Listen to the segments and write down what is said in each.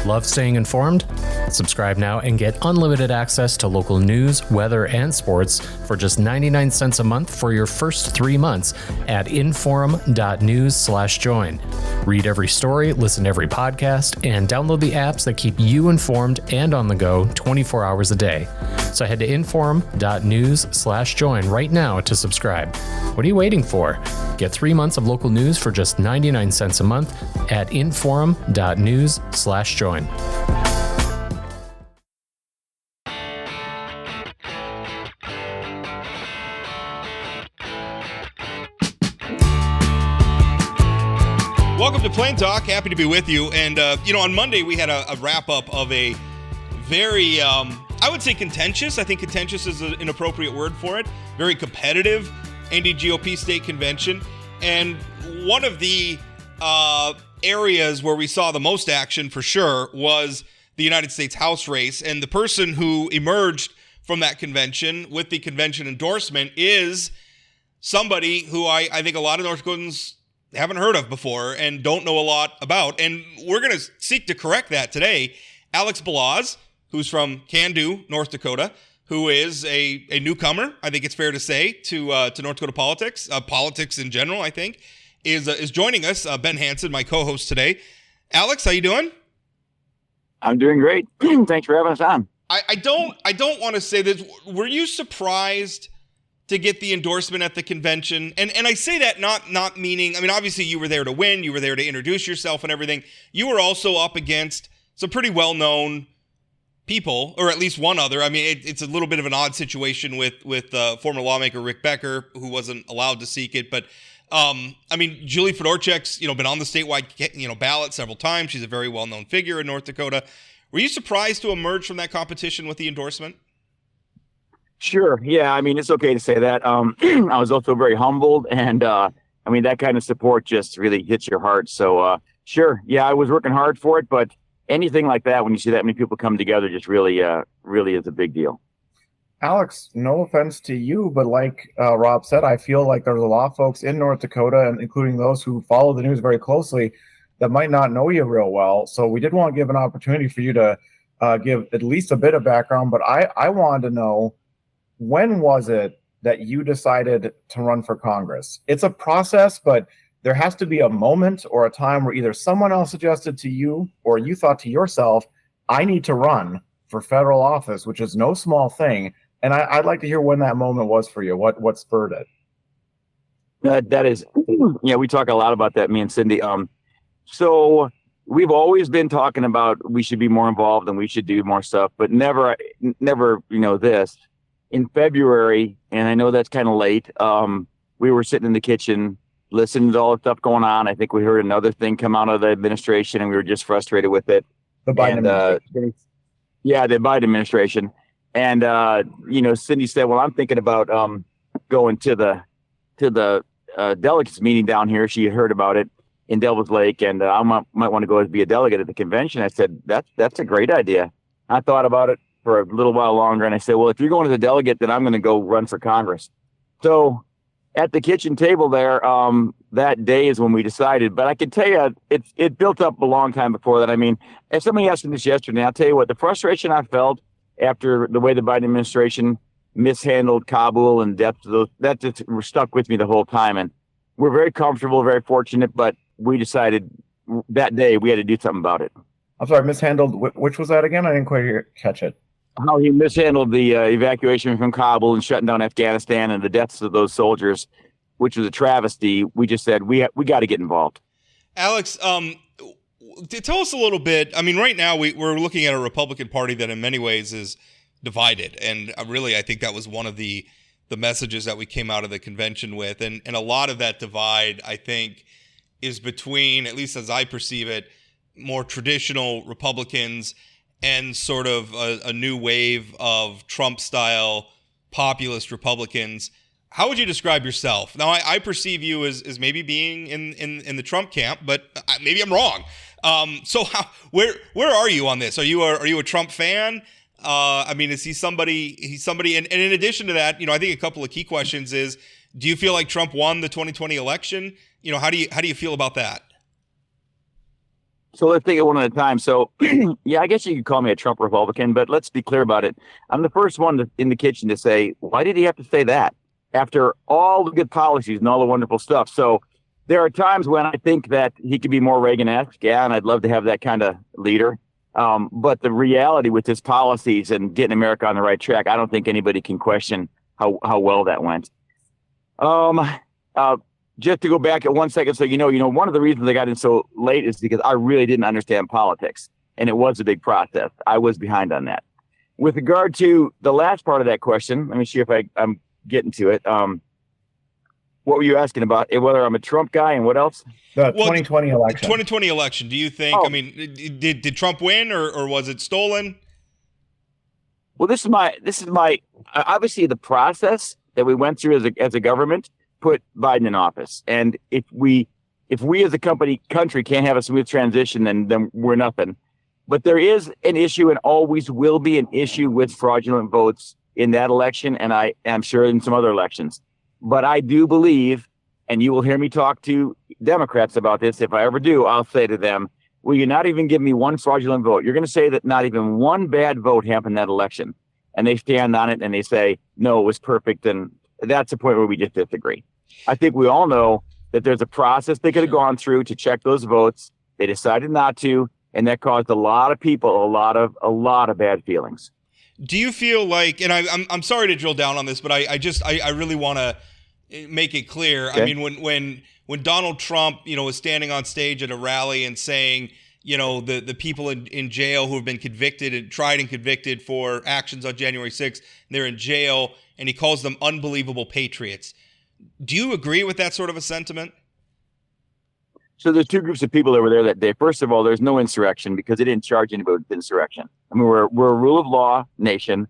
Love staying informed? Subscribe now and get unlimited access to local news, weather, and sports for just 99 cents a month for your first 3 months at inforum.news/join. Read every story, listen to every podcast, and download the apps that keep you informed and on the go 24 hours a day. So head to inforum.news/join right now to subscribe. What are you waiting for? Get 3 months of local news for just 99 cents a month at inforum.news/join. Welcome to Plain Talk. Happy to be with you. And, on Monday we had a wrap-up of a very, I would say contentious. I think contentious is an appropriate word for it. Very competitive anti-GOP state convention. And one of the areas where we saw the most action for sure was the United States House race. And the person who emerged from that convention with the convention endorsement is somebody who I think a lot of North Dakotans haven't heard of before and don't know a lot about. And we're going to seek to correct that today. Alex Balazs, who's from Candu, North Dakota, who is a newcomer, I think it's fair to say, to North Dakota politics, politics in general, I think, is joining us. Ben Hansen, my co-host today. Alex, how you doing? I'm doing great. Thanks for having us on. I don't want to say this. Were you surprised to get the endorsement at the convention? And I say that not meaning, I mean, obviously you were there to win, you were there to introduce yourself and everything. You were also up against some pretty well-known people, or at least one other. I mean, it's a little bit of an odd situation with former lawmaker Rick Becker, who wasn't allowed to seek it. But, I mean, Julie Fedorchak's, been on the statewide, ballot several times. She's a very well-known figure in North Dakota. Were you surprised to emerge from that competition with the endorsement? Sure. Yeah. I mean, it's okay to say that. I was also very humbled, and that kind of support just really hits your heart. So, sure. Yeah, I was working hard for it, but anything like that, when you see that many people come together, just really is a big deal. Alex, no offense to you, but like Rob said, I feel like there's a lot of folks in North Dakota, and including those who follow the news very closely, that might not know you real well. So we did want to give an opportunity for you to give at least a bit of background, but I wanted to know, when was it that you decided to run for Congress? It's a process, but there has to be a moment or a time where either someone else suggested to you or you thought to yourself, I need to run for federal office, which is no small thing. And I'd like to hear when that moment was for you. What spurred it? That is, we talk a lot about that, me and Cindy. So we've always been talking about we should be more involved and we should do more stuff, but never, this. In February, and I know that's kind of late, we were sitting in the kitchen listening to all the stuff going on. I think we heard another thing come out of the administration, and we were just frustrated with it. The Biden administration. Yeah, the Biden administration. And, Cindy said, well, I'm thinking about going to the delegates meeting down here. She had heard about it in Devil's Lake, and I might want to go be a delegate at the convention. I said, that's a great idea. I thought about it for a little while longer, and I said, well, if you're going as a delegate, then I'm going to go run for Congress. So at the kitchen table there, that day is when we decided. But I can tell you, it built up a long time before that. I mean, if somebody asked me this yesterday, I'll tell you what, the frustration I felt after the way the Biden administration mishandled Kabul and depth of those, that just stuck with me the whole time. And we're very comfortable, very fortunate, but we decided that day we had to do something about it. I'm sorry, mishandled. Which was that again? I didn't quite catch it. How he mishandled the evacuation from Kabul and shutting down Afghanistan and the deaths of those soldiers, which was a travesty. We just said we got to get involved. Alex, tell us a little bit. I mean, right now we're looking at a Republican Party that in many ways is divided, and really I think that was one of the messages that we came out of the convention with, and a lot of that divide I think is between, at least as I perceive it, more traditional Republicans and sort of a new wave of Trump-style populist Republicans. How would you describe yourself? Now, I perceive you as maybe being in the Trump camp, but maybe I'm wrong. So where are you on this? Are you a Trump fan? I mean, is he somebody? He's somebody. And in addition to that, I think a couple of key questions is: do you feel like Trump won the 2020 election? How do you feel about that? So let's take it one at a time. So, yeah, I guess you could call me a Trump Republican, but let's be clear about it. I'm the first one in the kitchen to say, why did he have to say that after all the good policies and all the wonderful stuff? So there are times when I think that he could be more Reagan-esque, yeah, and I'd love to have that kind of leader. But the reality with his policies and getting America on the right track, I don't think anybody can question how well that went. Just to go back at 1 second, so one of the reasons I got in so late is because I really didn't understand politics, and it was a big process. I was behind on that. With regard to the last part of that question, let me see if I'm getting to it. What were you asking about? Whether I'm a Trump guy and what else? The 2020 election. 2020 election. Do you think? Oh. I mean, did Trump win or was it stolen? Well, this is my obviously the process that we went through as a government put Biden in office. And if we as a country can't have a smooth transition, then we're nothing. But there is an issue and always will be an issue with fraudulent votes in that election. And I am sure in some other elections. But I do believe, and you will hear me talk to Democrats about this. If I ever do, I'll say to them, will you not even give me one fraudulent vote? You're going to say that not even one bad vote happened in that election. And they stand on it and they say, no, it was perfect. And that's the point where we just disagree. I think we all know that there's a process they could have gone through to check those votes. They decided not to, and that caused a lot of people a lot of bad feelings. Do you feel like, and I'm sorry to drill down on this, but I really want to make it clear. Okay. I mean, when Donald Trump, was standing on stage at a rally and saying, the people in jail who have been tried and convicted for actions on January 6th, they're in jail, and he calls them unbelievable patriots. Do you agree with that sort of a sentiment? So there's two groups of people that were there that day. First of all, there's no insurrection because they didn't charge anybody with insurrection. I mean, we're a rule of law nation,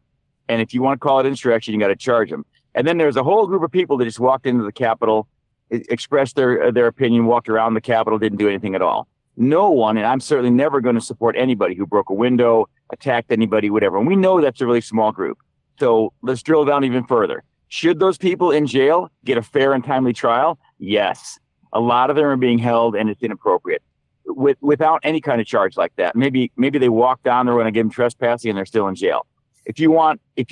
and if you want to call it insurrection, you got to charge them. And then there's a whole group of people that just walked into the Capitol, expressed their opinion, walked around the Capitol, didn't do anything at all. No one, and I'm certainly never going to support anybody who broke a window, attacked anybody, whatever. And we know that's a really small group. So let's drill down even further. Should those people in jail get a fair and timely trial? Yes. A lot of them are being held, and it's inappropriate without any kind of charge like that. Maybe they walk down there when I give them trespassing and they're still in jail. If you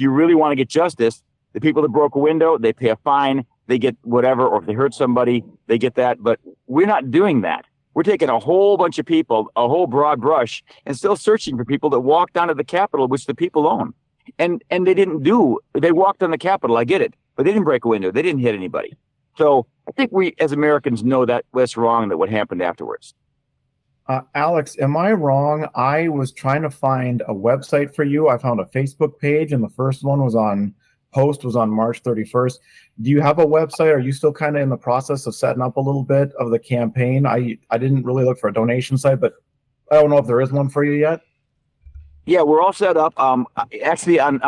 really want to get justice, the people that broke a window, they pay a fine, they get whatever, or if they hurt somebody, they get that. But we're not doing that. We're taking a whole bunch of people, a whole broad brush, and still searching for people that walked onto the Capitol, which the people own. And they walked on the Capitol, I get it, but they didn't break a window. They didn't hit anybody. So I think we as Americans know that what's wrong, that what happened afterwards. Alex, am I wrong? I was trying to find a website for you. I found a Facebook page, and the first one was on March 31st. Do you have a website? Are you still kind of in the process of setting up a little bit of the campaign? I didn't really look for a donation site, but I don't know if there is one for you yet. Yeah, we're all set up. Actually, on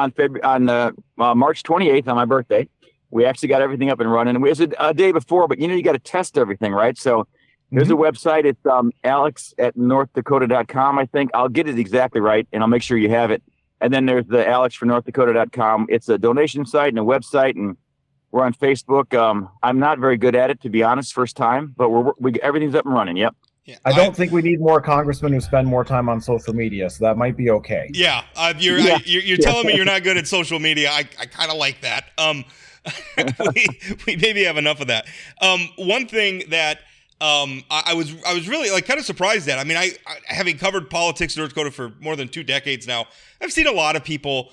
March 28th, on my birthday, we actually got everything up and running. It was a day before, but you got to test everything, right? So there's a website. It's alex@northdakota.com, I think. I'll get it exactly right, and I'll make sure you have it. And then there's the alexfornorthdakota.com. It's a donation site and a website, and we're on Facebook. I'm not very good at it, to be honest, first time, but everything's up and running. Yep. Yeah, I don't think we need more congressmen who spend more time on social media, so that might be okay. Yeah, you're telling me you're not good at social media. I kind of like that. We maybe have enough of that. One thing that I was really kind of surprised at. I mean, I having covered politics in North Dakota for more than 2 decades now, I've seen a lot of people,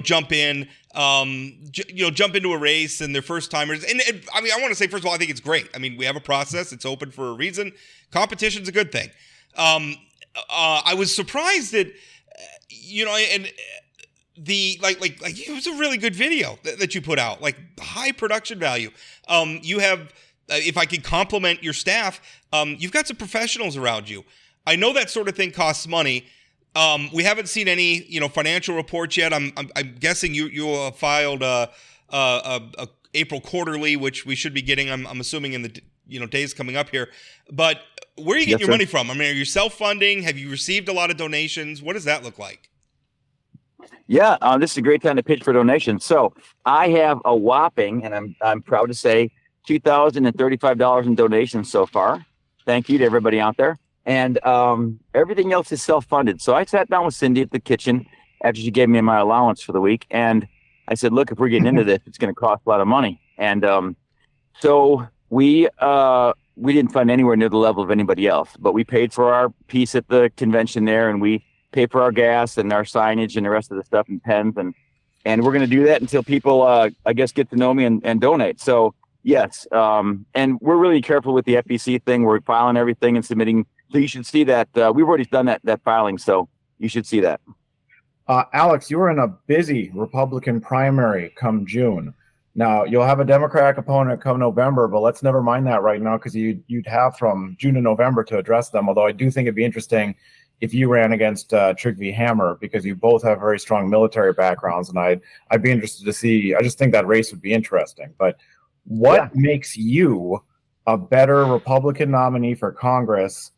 jump in, jump into a race and they're first timers. And I mean, I want to say, first of all, I think it's great. I mean, we have a process; it's open for a reason. Competition's a good thing. I was surprised that, and the like it was a really good video that you put out, like high production value. You have. If I could compliment your staff, you've got some professionals around you. I know that sort of thing costs money. We haven't seen any, financial reports yet. I'm guessing you filed a April quarterly, which we should be getting. I'm assuming in the days coming up here. But where are you getting your money from? I mean, are you self-funding? Have you received a lot of donations? What does that look like? Yeah, this is a great time to pitch for donations. So I have a whopping, and I'm proud to say, $2,035 in donations so far. Thank you to everybody out there. and everything else is self-funded. So I sat down with Cindy at the kitchen after she gave me my allowance for the week, and I said, look, if we're getting into this, it's going to cost a lot of money. And so we didn't fund anywhere near the level of anybody else, but we paid for our piece at the convention there, and we pay for our gas and our signage and the rest of the stuff and pens, and we're going to do that until people, I guess, get to know me and donate. So yes, and we're really careful with the FEC thing. We're filing everything and submitting. So you should see that. We've already done that filing, so you should see that. Alex, you're in a busy Republican primary come June. Now, you'll have a Democratic opponent come November, but let's never mind that right now, because you'd have from June to November to address them, although I do think it'd be interesting if you ran against Trygve Hammer, because you both have very strong military backgrounds, and I'd be interested to see. I just think that race would be interesting. But what makes you a better Republican nominee for Congress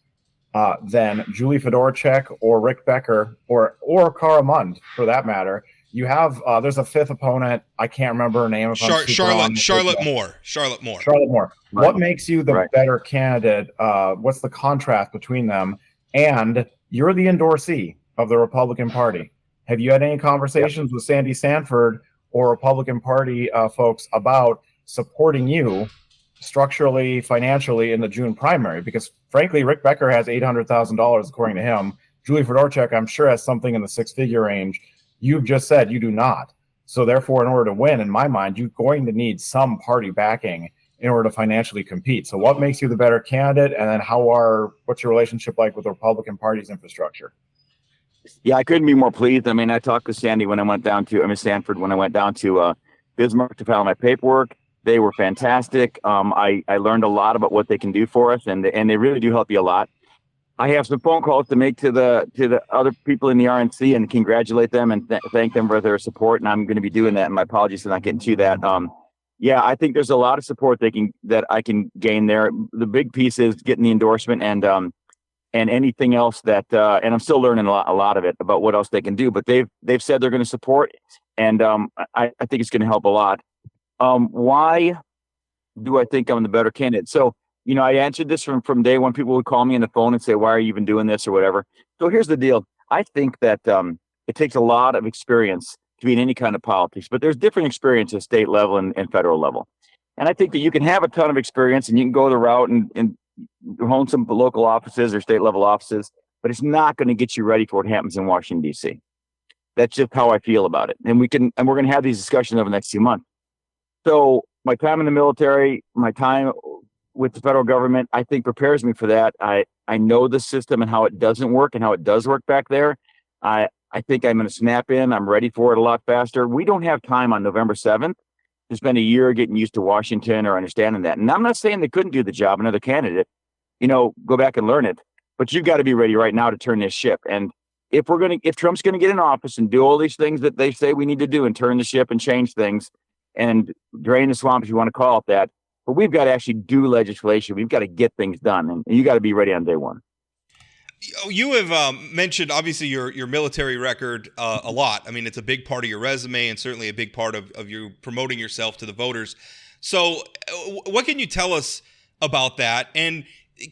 than Julie Fedorchak or Rick Becker or Cara Mund, for that matter? You have there's a fifth opponent. I can't remember her name. Charlotte Moore. Right. What makes you the better candidate? What's the contrast between them? And you're the endorsee of the Republican Party. Have you had any conversations with Sandy Sanford or Republican Party folks about supporting you structurally, financially in the June primary? Because frankly, Rick Becker has $800,000 according to him. Julie Fedorchak, I'm sure, has something in the six-figure range. You've just said you do not. So therefore, in order to win, in my mind, you're going to need some party backing in order to financially compete. So what makes you the better candidate? And then what's your relationship like with the Republican Party's infrastructure? Yeah, I couldn't be more pleased. I mean, I talked with Sanford when I went down to Bismarck to file my paperwork. They were fantastic. I learned a lot about what they can do for us, and they really do help you a lot. I have some phone calls to make to the other people in the RNC and congratulate them and thank them for their support. And I'm going to be doing that. And my apologies for not getting to that. Yeah, I think there's a lot of support that I can gain there. The big piece is getting the endorsement and anything else that and I'm still learning a lot of it about what else they can do. But they've said they're going to support, and I think it's going to help a lot. Why do I think I'm the better candidate? So, I answered this from day one. People would call me on the phone and say, why are you even doing this or whatever? So here's the deal. I think that it takes a lot of experience to be in any kind of politics, but there's different experience at state level and federal level. And I think that you can have a ton of experience and you can go the route and hone some local offices or state level offices, but it's not going to get you ready for what happens in Washington, D.C. That's just how I feel about it. And we're going to have these discussions over the next few months. So my time in the military, my time with the federal government, I think prepares me for that. I know the system and how it doesn't work and how it does work back there. I think I'm going to snap in. I'm ready for it a lot faster. We don't have time on November 7th to spend a year getting used to Washington or understanding that. And I'm not saying they couldn't do the job, another candidate, go back and learn it. But you've got to be ready right now to turn this ship. And if Trump's going to get in office and do all these things that they say we need to do and turn the ship and change things and drain the swamp, if you want to call it that, but we've got to actually do legislation. We've got to get things done, and you got to be ready on day one. You have mentioned, obviously, your military record a lot. I mean, it's a big part of your resume and certainly a big part of you promoting yourself to the voters. So what can you tell us about that? And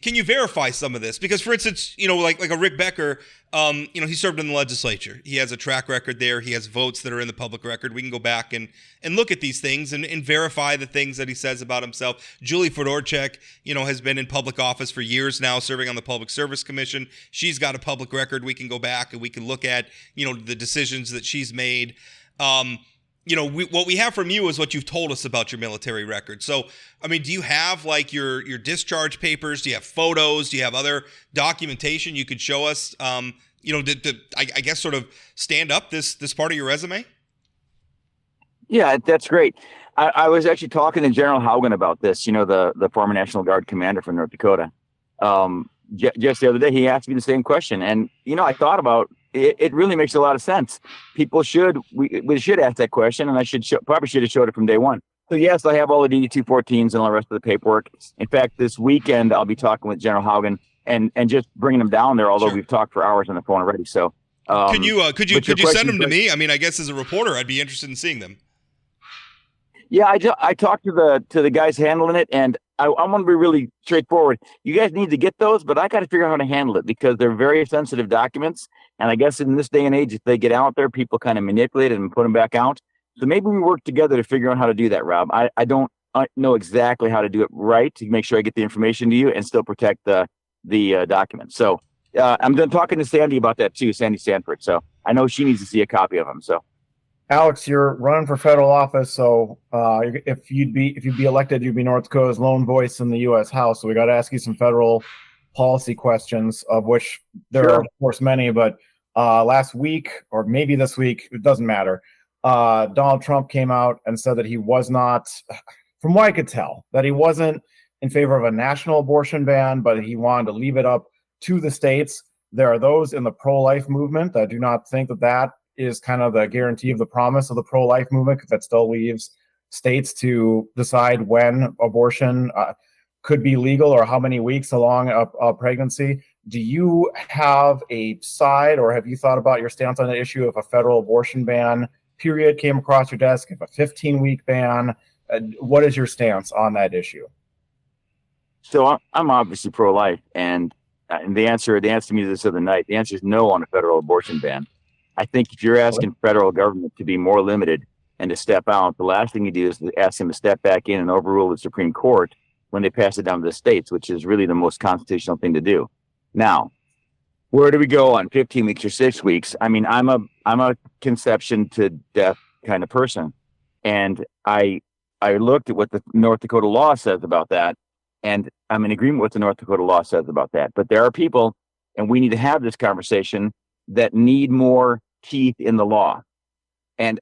can you verify some of this? Because, for instance, like a Rick Becker, he served in the legislature. He has a track record there. He has votes that are in the public record. We can go back and look at these things and verify the things that he says about himself. Julie Fedorchak, has been in public office for years now, serving on the Public Service Commission. She's got a public record. We can go back and we can look at, the decisions that she's made. What we have from you is what you've told us about your military record. So, I mean, do you have like your discharge papers? Do you have photos? Do you have other documentation you could show us? I guess sort of stand up this part of your resume. Yeah, that's great. I was actually talking to General Haugen about this. The former National Guard commander from North Dakota. Just the other day, he asked me the same question, and I thought about. It really makes a lot of sense. People we should ask that question, and I probably should have showed it from day one. So yes, I have all the DD-214s and all the rest of the paperwork. In fact, this weekend I'll be talking with General Haugen and just bringing them down there. Although We've talked for hours on the phone already. So could you send them to me? I mean, I guess as a reporter, I'd be interested in seeing them. Yeah, I talked to the guys handling it, and I want to be really straightforward. You guys need to get those, but I got to figure out how to handle it because they're very sensitive documents. And I guess in this day and age, if they get out there, people kind of manipulate it and put them back out. So maybe we work together to figure out how to do that, Rob. I don't know exactly how to do it right to make sure I get the information to you and still protect the documents. So I'm done talking to Sandy about that too, Sandy Sanford. So I know she needs to see a copy of them. So. Alex, you're running for federal office, so if you'd be elected, you'd be North Dakota's lone voice in the U.S. House. So we got to ask you some federal policy questions, of which there are, of course, many. But last week, or maybe this week, it doesn't matter. Donald Trump came out and said that he was not, from what I could tell, that he wasn't in favor of a national abortion ban, but he wanted to leave it up to the states. There are those in the pro-life movement that do not think that is kind of the guarantee of the promise of the pro-life movement, because that still leaves states to decide when abortion could be legal or how many weeks along a pregnancy. Do you have a side, or have you thought about your stance on the issue if a federal abortion ban period came across your desk, if a 15-week ban? What is your stance on that issue? So I'm obviously pro-life, and the answer to me this other night, the answer is no on a federal abortion ban. I think if you're asking federal government to be more limited and to step out, the last thing you do is to ask them to step back in and overrule the Supreme Court when they pass it down to the states, which is really the most constitutional thing to do. Now, where do we go on 15 weeks or 6 weeks? I mean, I'm a conception to death kind of person, and I looked at what the North Dakota law says about that, and I'm in agreement with what the North Dakota law says about that. But there are people, and we need to have this conversation, that need more teeth in the law. And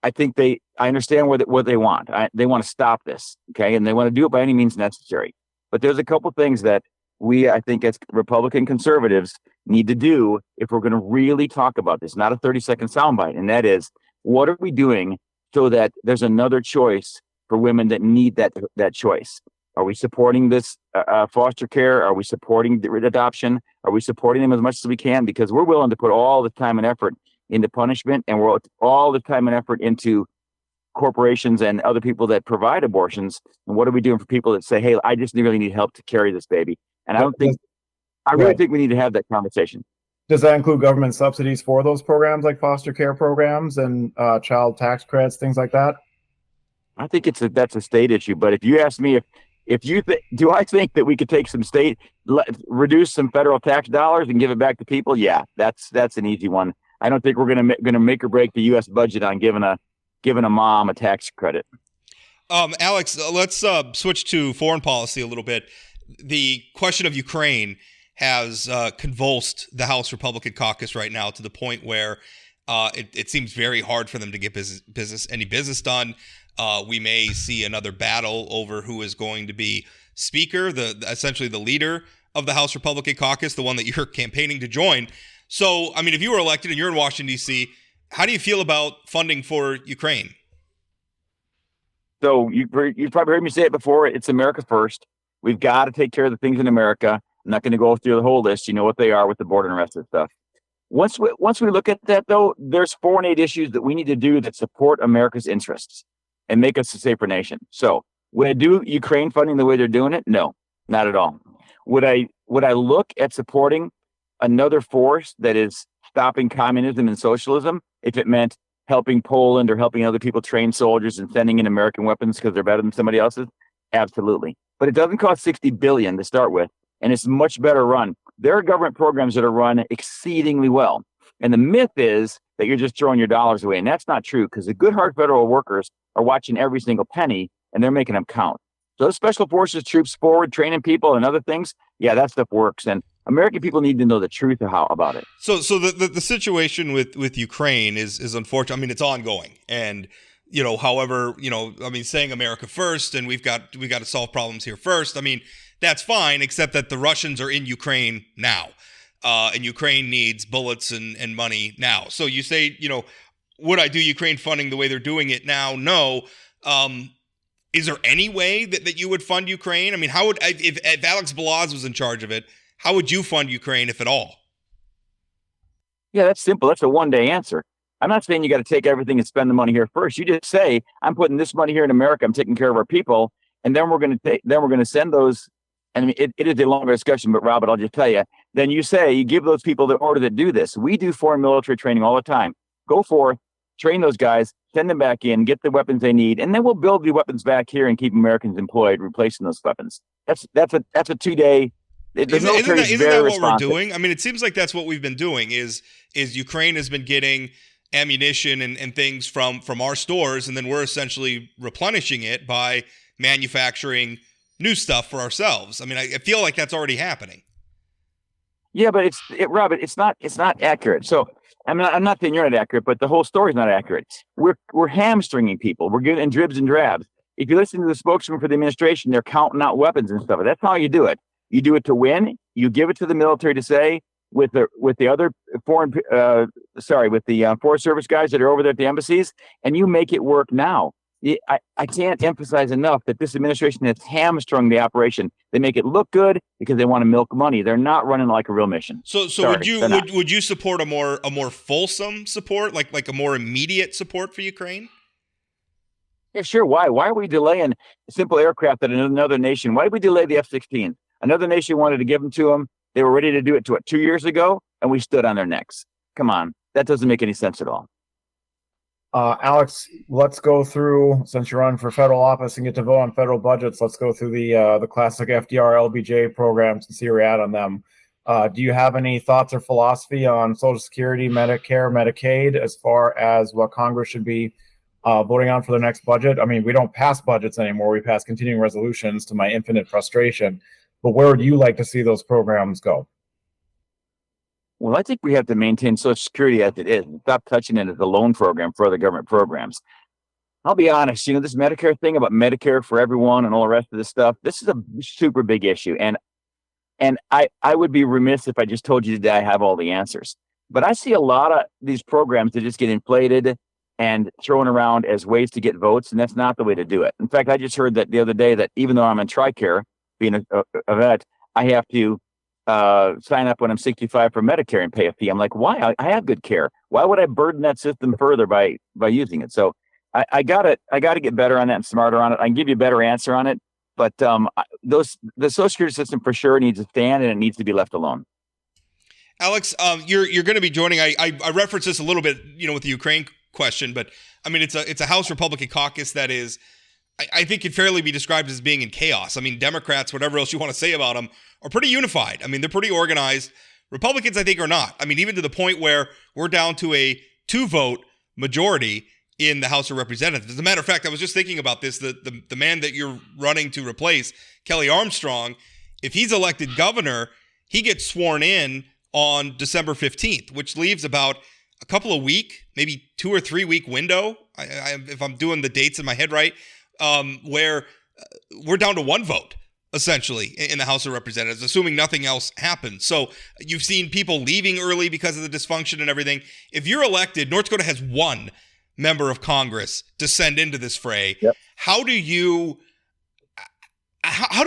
I think I understand what they want. They want to stop this, okay? And they want to do it by any means necessary. But there's a couple things that I think as Republican conservatives need to do if we're going to really talk about this, not a 30-second soundbite. And that is, what are we doing so that there's another choice for women that need that choice? Are we supporting this foster care? Are we supporting adoption? Are we supporting them as much as we can? Because we're willing to put all the time and effort into punishment, and we're all the time and effort into corporations and other people that provide abortions. And what are we doing for people that say, hey, I just really need help to carry this baby? And I really think we need to have that conversation. Does that include government subsidies for those programs, like foster care programs and child tax credits, things like that? I think that's a state issue. But if you ask me, do I think that we could take some reduce some federal tax dollars and give it back to people? Yeah, that's an easy one. I don't think we're gonna make or break the U.S. budget on giving a mom a tax credit. Alex, let's switch to foreign policy a little bit. The question of Ukraine has convulsed the House Republican caucus right now to the point where it seems very hard for them to get any business done. We may see another battle over who is going to be speaker, essentially the leader of the House Republican caucus, the one that you're campaigning to join. So, I mean, if you were elected and you're in Washington, D.C., how do you feel about funding for Ukraine? So you've probably heard me say it before. It's America first. We've got to take care of the things in America. I'm not going to go through the whole list. You know what they are with the border and the rest of the stuff. Once we look at that, though, there's 4 and 8 issues that we need to do that support America's interests and make us a safer nation. So would I do Ukraine funding the way they're doing it? No, not at all. Would I look at supporting another force that is stopping communism and socialism if it meant helping Poland or helping other people train soldiers and sending in American weapons because they're better than somebody else's? Absolutely. But it doesn't cost $60 billion to start with, and it's much better run. There are government programs that are run exceedingly well. And the myth is that you're just throwing your dollars away. And that's not true, because the good hard federal workers are watching every single penny and they're making them count. So those special forces troops forward, training people and other things, yeah, that stuff works. And American people need to know the truth about it. So the situation with Ukraine is unfortunate. I mean, it's ongoing. And, however, saying America first and we've got to solve problems here first. I mean, that's fine, except that the Russians are in Ukraine now. And Ukraine needs bullets and money now. So you say, would I do Ukraine funding the way they're doing it now? No. Is there any way that you would fund Ukraine? I mean, how would if Alex Balazs was in charge of it, how would you fund Ukraine, if at all? Yeah, that's simple. That's a one-day answer. I'm not saying you got to take everything and spend the money here first. You just say, I'm putting this money here in America. I'm taking care of our people. and then we're going to send those. And it is a longer discussion, but Robert, I'll just tell you. Then you give those people the order that do this. We do foreign military training all the time. Go forth, train those guys, send them back in, get the weapons they need, and then we'll build the weapons back here and keep Americans employed, replacing those weapons. That's a 2-day. Isn't that what we're doing? I mean, it seems like that's what we've been doing. Is Ukraine has been getting ammunition and things from our stores, and then we're essentially replenishing it by manufacturing new stuff for ourselves. I mean, I feel like that's already happening. Yeah, but Robert, it's not accurate. So I'm not saying you're not accurate, but the whole story's not accurate. We're hamstringing people. We're giving in dribs and drabs. If you listen to the spokesman for the administration, they're counting out weapons and stuff. That's how you do it. You do it to win. You give it to the military to say with the other forest service guys that are over there at the embassies, and you make it work now. I can't emphasize enough that this administration has hamstrung the operation. They make it look good because they want to milk money. They're not running like a real mission. So would you support a more fulsome support, like a more immediate support for Ukraine? Yeah, sure. Why? Why are we delaying simple aircraft that another nation? Why did we delay the F-16? Another nation wanted to give them to them. They were ready to do it 2 years ago, and we stood on their necks. Come on. That doesn't make any sense at all. Alex, let's go through, since you're running for federal office and get to vote on federal budgets, let's go through the classic FDR LBJ programs and see where you're at on them. Do you have any thoughts or philosophy on Social Security, Medicare, Medicaid, as far as what Congress should be voting on for the next budget? I mean, we don't pass budgets anymore. We pass continuing resolutions, to my infinite frustration. But where would you like to see those programs go? Well, I think we have to maintain Social Security as it is and stop touching it as a loan program for other government programs. I'll be honest, this Medicare thing about Medicare for everyone and all the rest of this stuff, this is a super big issue. And I would be remiss if I just told you today I have all the answers. But I see a lot of these programs that just get inflated and thrown around as ways to get votes, and that's not the way to do it. In fact, I just heard that the other day that even though I'm in TRICARE, being a vet, I have to sign up when I'm 65 for Medicare and pay a fee. I'm like, why? I have good care. Why would I burden that system further by using it? So I gotta get better on that and smarter on it. I can give you a better answer on it, but the Social Security system for sure needs to stand and it needs to be left alone. Alex, you're going to be joining. I referenced this a little bit, with the Ukraine question, but I mean it's a House Republican caucus that is, I think, could fairly be described as being in chaos. I mean, Democrats, whatever else you want to say about them, are pretty unified. I mean, they're pretty organized. Republicans, I think, are not. I mean, even to the point where we're down to a 2-vote majority in the House of Representatives. As a matter of fact, I was just thinking about this. The man that you're running to replace, Kelly Armstrong, if he's elected governor, he gets sworn in on December 15th, which leaves about a couple of week, maybe 2 or 3 week window, if I'm doing the dates in my head right, where we're down to 1 vote, essentially, in the House of Representatives, assuming nothing else happens. So you've seen people leaving early because of the dysfunction and everything. If you're elected, North Dakota has 1 member of Congress to send into this fray. Yep. How do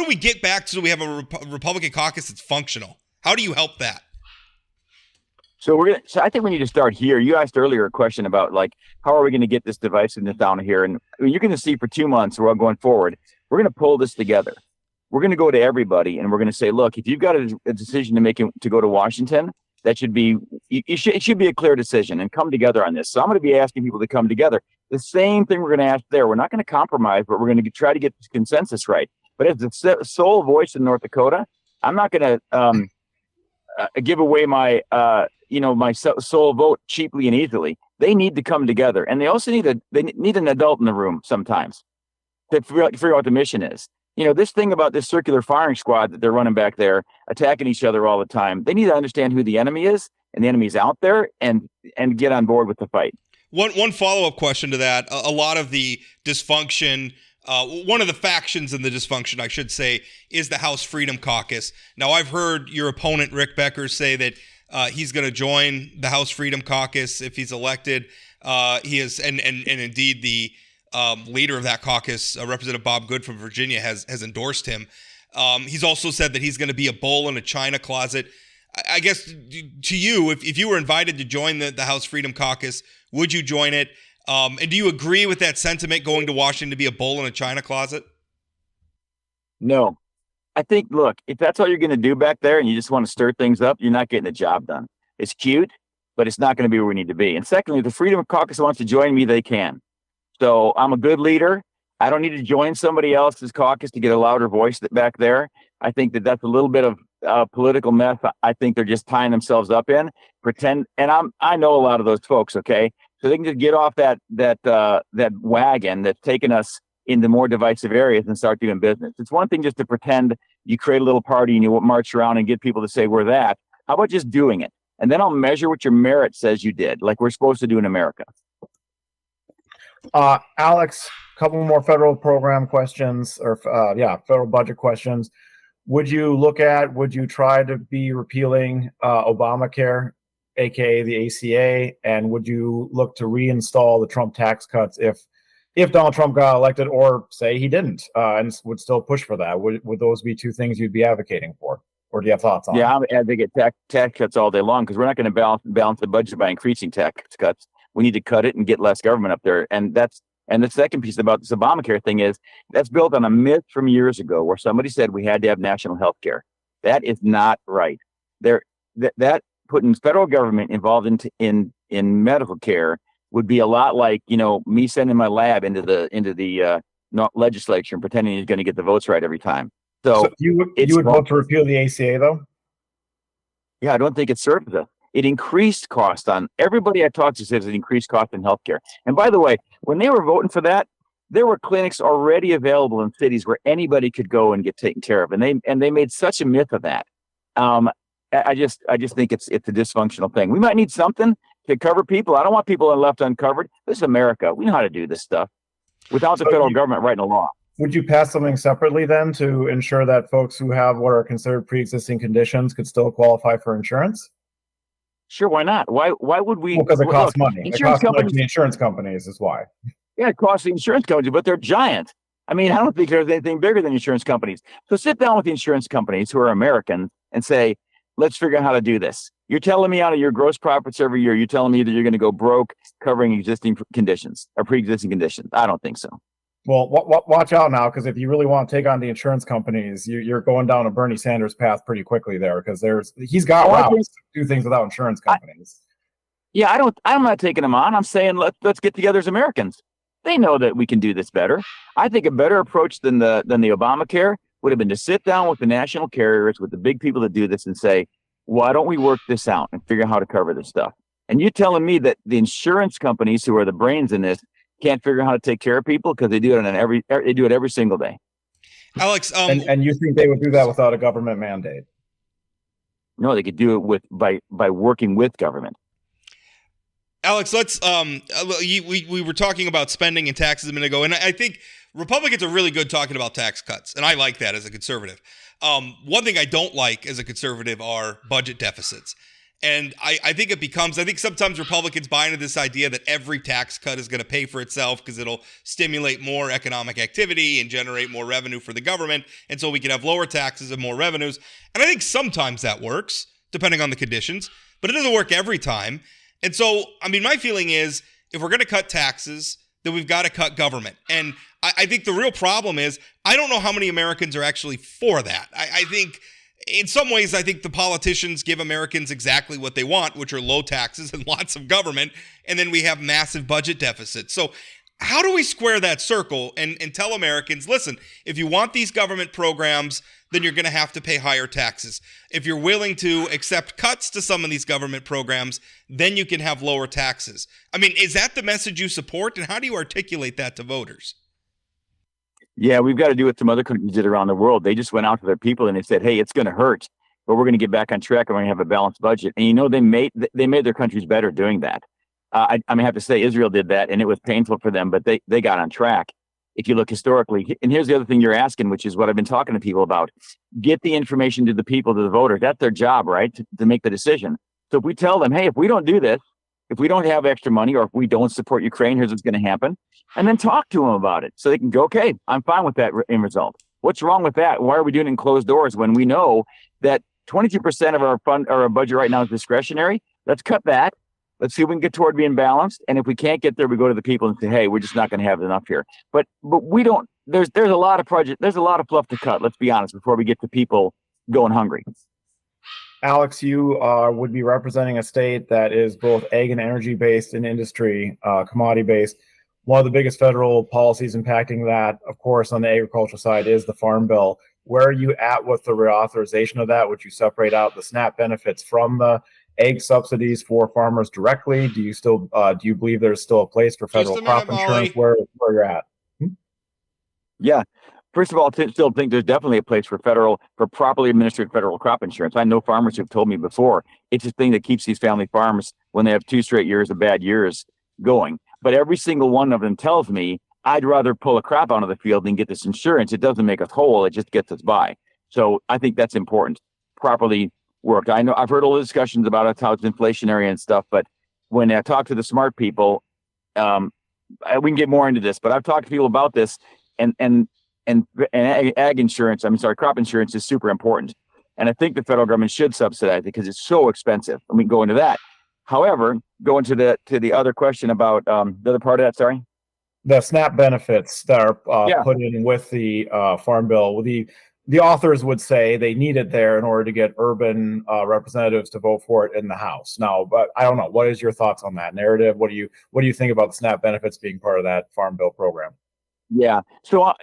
we get back so we have a Republican caucus that's functional? How do you help that? So I think we need to start here. You asked earlier a question about how are we going to get this divisiveness down here? And you're going to see for 2 months, we're going forward, we're going to pull this together. We're going to go to everybody and we're going to say, look, if you've got a decision to make to go to Washington, that should be, it should be a clear decision and come together on this. So I'm going to be asking people to come together. The same thing we're going to ask there. We're not going to compromise, but we're going to try to get this consensus right. But as the sole voice in North Dakota, I'm not going to give away my my sole vote cheaply and easily. They need to come together, and they also need an adult in the room sometimes to figure out what the mission is. This thing about this circular firing squad that they're running back there, attacking each other all the time. They need to understand who the enemy is, and the enemy's out there, and get on board with the fight. One follow-up question to that: a lot of the dysfunction. One of the factions in the dysfunction, I should say, is the House Freedom Caucus. Now, I've heard your opponent, Rick Becker, say that he's going to join the House Freedom Caucus if he's elected. He is, and indeed the leader of that caucus, Representative Bob Good from Virginia, has endorsed him. He's also said that he's going to be a bull in a china closet. I guess to you, if you were invited to join the House Freedom Caucus, would you join it? And do you agree with that sentiment, going to Washington to be a bull in a china closet? No. I think, look, if that's all you're going to do back there and you just want to stir things up, you're not getting the job done. It's cute, but it's not going to be where we need to be. And secondly, if the Freedom Caucus wants to join me, they can. So I'm a good leader. I don't need to join somebody else's caucus to get a louder voice back there. I think that that's a little bit of political mess. I think they're just tying themselves up in pretend. And I know a lot of those folks. Okay, so they can just get off that wagon that's taken us into more divisive areas and start doing business. It's one thing just to pretend you create a little party and you march around and get people to say we're that. How about just doing it? And then I'll measure what your merit says you did, like we're supposed to do in America. Alex, a couple more federal program questions, or federal budget questions. Would you try to be repealing Obamacare, aka the ACA, and would you look to reinstall the Trump tax cuts if Donald Trump got elected, or say he didn't, and would still push for that? Would those be two things you'd be advocating for, or do you have thoughts on? Yeah, I'm advocating tax cuts all day long, because we're not going to balance the budget by increasing tax cuts. We need to cut it and get less government up there. And the second piece about this Obamacare thing is that's built on a myth from years ago where somebody said we had to have national health care. That is not right. That putting federal government involved in medical care would be a lot like, me sending my lab into the legislature and pretending he's going to get the votes right every time. So you would vote to repeal the ACA, though? Yeah, I don't think it serves us. It increased cost on everybody I talked to says it increased cost in healthcare. And by the way, when they were voting for that, there were clinics already available in cities where anybody could go and get taken care of. And they made such a myth of that. I just think it's a dysfunctional thing. We might need something to cover people. I don't want people left uncovered. This is America. We know how to do this stuff without the federal government writing a law. Would you pass something separately then to ensure that folks who have what are considered pre-existing conditions could still qualify for insurance? Sure, why not? Why would we? Well, because it costs money. Insurance it costs companies, money to the insurance companies is why. Yeah, it costs the insurance companies, but they're giant. I mean, I don't think there's anything bigger than insurance companies. So sit down with the insurance companies who are American and say, let's figure out how to do this. You're telling me out of your gross profits every year, you're telling me that you're going to go broke covering existing conditions or pre-existing conditions. I don't think so. Well, watch out now, because if you really want to take on the insurance companies, you're going down a Bernie Sanders path pretty quickly there, because he's got routes to do things without insurance companies. I'm not taking them on. I'm saying let's get together as Americans. They know that we can do this better. I think a better approach than the Obamacare would have been to sit down with the national carriers, with the big people that do this, and say, why don't we work this out and figure out how to cover this stuff? And you're telling me that the insurance companies, who are the brains in this, can't figure out how to take care of people, because they do it every single day. Alex, and you think they would do that without a government mandate? No, they could do it by working with government. Alex, let's we were talking about spending and taxes a minute ago, and I think Republicans are really good talking about tax cuts, and I like that as a conservative. One thing I don't like as a conservative are budget deficits. And I think sometimes Republicans buy into this idea that every tax cut is going to pay for itself because it'll stimulate more economic activity and generate more revenue for the government. And so we can have lower taxes and more revenues. And I think sometimes that works, depending on the conditions, but it doesn't work every time. And so, I mean, my feeling is if we're going to cut taxes, then we've got to cut government. And I think the real problem is I don't know how many Americans are actually for that. I think in some ways, I think the politicians give Americans exactly what they want, which are low taxes and lots of government, and then we have massive budget deficits. So how do we square that circle and tell Americans, listen, if you want these government programs, then you're going to have to pay higher taxes. If you're willing to accept cuts to some of these government programs, then you can have lower taxes. I mean, is that the message you support, and how do you articulate that to voters? Yeah, we've got to do what some other countries did around the world. They just went out to their people and they said, hey, it's going to hurt, but we're going to get back on track and we're going to have a balanced budget. And they made their countries better doing that. I have to say Israel did that, and it was painful for them, but they got on track. If you look historically, and here's the other thing you're asking, which is what I've been talking to people about: get the information to the people, to the voters. That's their job, right? To make the decision. So if we tell them, hey, if we don't do this, if we don't have extra money, or if we don't support Ukraine, here's what's going to happen. And then talk to them about it so they can go, okay, I'm fine with that end result. What's wrong with that? Why are we doing it in closed doors when we know that 22% of our budget right now is discretionary? Let's cut that. Let's see if we can get toward being balanced. And if we can't get there, we go to the people and say, hey, we're just not going to have enough here. But we don't there's a lot of there's a lot of fluff to cut. Let's be honest before we get to people going hungry. Alex, you would be representing a state that is both ag and energy based in industry, commodity based. One of the biggest federal policies impacting that, of course, on the agricultural side is the Farm Bill. Where are you at with the reauthorization of that? Would you separate out the SNAP benefits from the ag subsidies for farmers directly? Do you still do you believe there's still a place for federal crop insurance? Where you're at? Yeah. First of all, I still think there's definitely a place for properly administered federal crop insurance. I know farmers who've told me before, it's a thing that keeps these family farms, when they have 2 straight years of bad years, going. But every single one of them tells me, I'd rather pull a crop out of the field than get this insurance. It doesn't make us whole. It just gets us by. So I think that's important, properly worked. I know I've heard all the discussions about it, how it's inflationary and stuff, but when I talk to the smart people, we can get more into this, but I've talked to people about this, and ag insurance, crop insurance is super important. And I think the federal government should subsidize it because it's so expensive. And we can go into that. However, going to the other question about the other part of that, sorry? The SNAP benefits that are put in with the Farm Bill. The authors would say they need it there in order to get urban representatives to vote for it in the House. Now, but I don't know. What is your thoughts on that narrative? What do you think about the SNAP benefits being part of that Farm Bill program? Yeah. So, on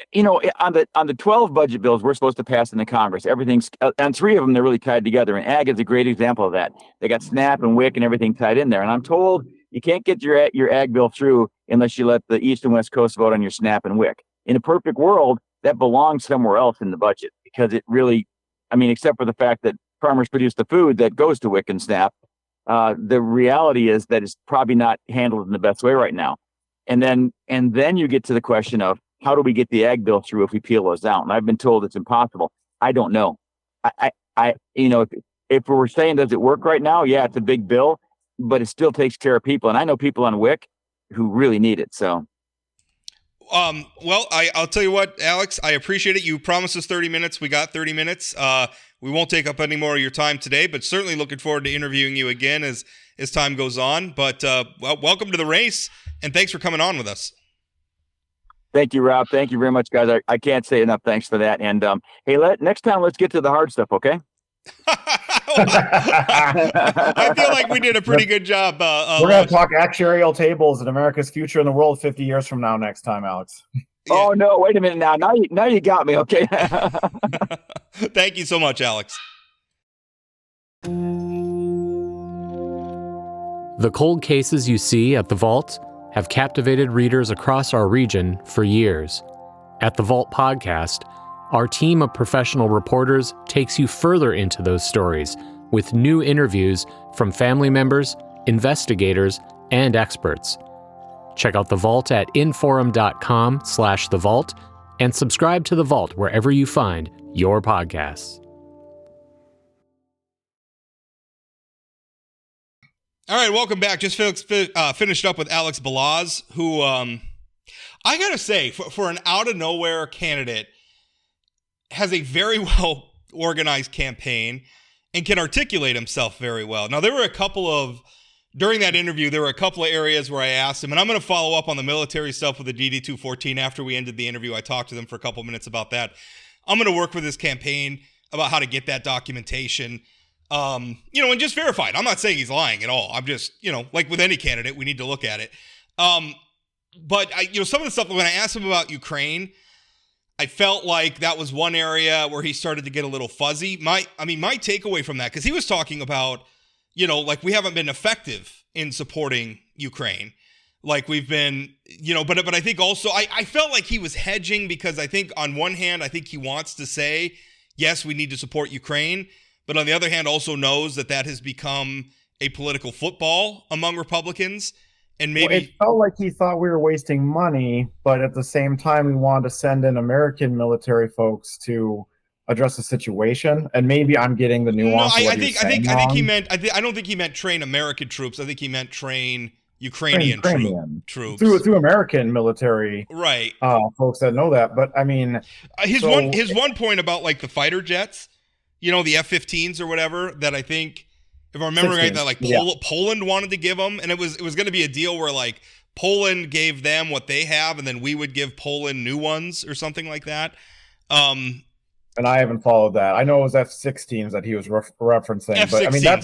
the 12 budget bills we're supposed to pass in the Congress, everything's on 3 of them, they're really tied together. And ag is a great example of that. They got SNAP and WIC and everything tied in there. And I'm told you can't get your ag bill through unless you let the East and West Coast vote on your SNAP and WIC. In a perfect world, that belongs somewhere else in the budget, because it really, except for the fact that farmers produce the food that goes to WIC and SNAP, the reality is that it's probably not handled in the best way right now. And then you get to the question of, how do we get the ag bill through if we peel those out? And I've been told it's impossible. I don't know. If we're saying, does it work right now? Yeah, it's a big bill, but it still takes care of people. And I know people on WIC who really need it. So, well, I'll tell you what, Alex, I appreciate it. You promised us 30 minutes. We got 30 minutes. We won't take up any more of your time today, but certainly looking forward to interviewing you again as time goes on. But welcome to the race, and thanks for coming on with us. Thank you, Rob. Thank you very much, guys. I can't say enough thanks for that. And hey, next time, let's get to the hard stuff, okay? I feel like we did a pretty good job. We're going to talk actuarial tables and America's future in the world 50 years from now next time, Alex. Yeah. Oh, no, wait a minute now. Now you got me, okay? Thank you so much, Alex. The cold cases you see at the Vault have captivated readers across our region for years. At the Vault podcast, our team of professional reporters takes you further into those stories with new interviews from family members, investigators, and experts. Check out The Vault at inforum.com/The Vault and subscribe to The Vault wherever you find your podcasts. All right, welcome back. Just finished up with Alex Balazs, who I got to say, for an out-of-nowhere candidate, has a very well-organized campaign and can articulate himself very well. Now, during that interview, there were a couple of areas where I asked him, and I'm going to follow up on the military stuff with the DD-214 after we ended the interview. I talked to them for a couple minutes about that. I'm going to work with his campaign about how to get that documentation, and just verify it. I'm not saying he's lying at all. I'm just, like with any candidate, we need to look at it. But some of the stuff, when I asked him about Ukraine, I felt like that was one area where he started to get a little fuzzy. My takeaway from that, because he was talking about, like we haven't been effective in supporting Ukraine. Like we've been, but I think also, I felt like he was hedging, because I think on one hand, I think he wants to say, yes, we need to support Ukraine. But on the other hand, also knows that has become a political football among Republicans. And maybe it felt like he thought we were wasting money, but at the same time, we wanted to send in American military folks to address the situation. And maybe I'm getting the nuance. No, I think he meant. I don't think he meant train American troops. I think he meant train Ukrainian troops through American military, right? Folks that know that. But his one point about like the fighter jets, the F-15s or whatever, that I think, if I remember right, that Poland wanted to give them, and it was going to be a deal where like Poland gave them what they have, and then we would give Poland new ones or something like that. And I haven't followed that. I know it was F-16s that he was referencing, F-16s, but I mean that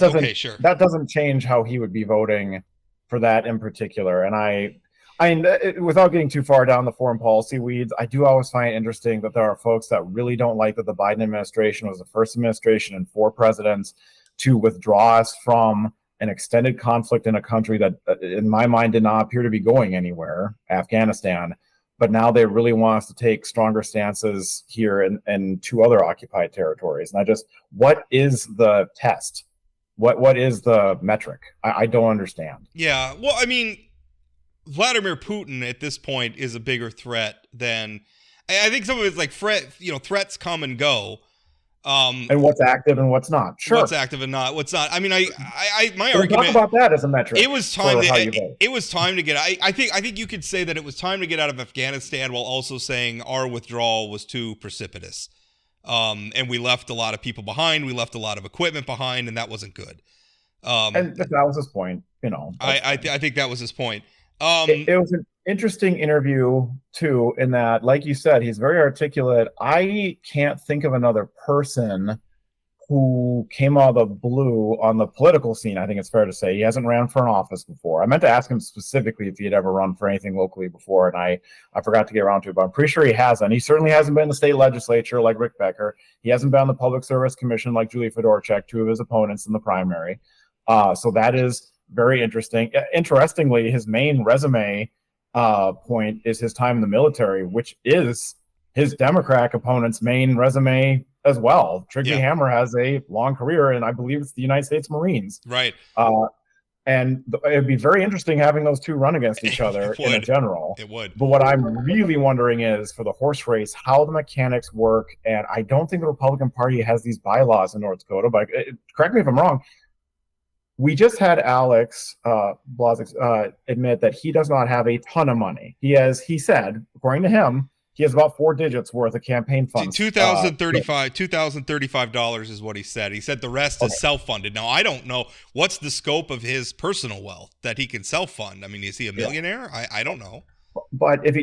doesn't change how he would be voting for that in particular. And I mean, without getting too far down the foreign policy weeds, I do always find it interesting that there are folks that really don't like that the Biden administration was the first administration in 4 presidents to withdraw us from an extended conflict in a country that, in my mind, did not appear to be going anywhere, Afghanistan. But now they really want us to take stronger stances here in 2 other occupied territories. And what is the test? What is the metric? I don't understand. Yeah, well, I mean, Vladimir Putin at this point is a bigger threat than I think some of it's like threats come and go. And what's active and what's not. Sure. What's active and not. What's not. I mean, my argument. Talk about that as a metric. It was time. It was time to get. I think you could say that it was time to get out of Afghanistan while also saying our withdrawal was too precipitous, and we left a lot of people behind. We left a lot of equipment behind, and that wasn't good. And that was his point. I think that was his point. It was an interesting interview too, in that, like you said, he's very articulate. I can't think of another person who came out of the blue on the political scene. I think it's fair to say he hasn't ran for an office before. I meant to ask him specifically if he had ever run for anything locally before, and I forgot to get around to it, but I'm pretty sure he hasn't. He certainly hasn't been in the state legislature like Rick Becker. He hasn't been on the Public Service Commission like Julie Fedorchak, 2 of his opponents in the primary. So that is very interesting. Interestingly, his main resume point is his time in the military, which is his Democrat opponent's main resume as well. Trigby Hammer has a long career, and I believe it's the United States Marines. Right. And it'd be very interesting having those 2 run against each other in a general. It would. But what I'm really wondering is, for the horse race, how the mechanics work. And I don't think the Republican Party has these bylaws in North Dakota, but correct me if I'm wrong. We just had Alex Balazs admit that he does not have a ton of money. He said, according to him, he has about 4 digits worth of campaign funds. $2,035 is what he said. He said the rest is self-funded. Now, I don't know what's the scope of his personal wealth that he can self-fund. I mean, is he a millionaire? I don't know. But if he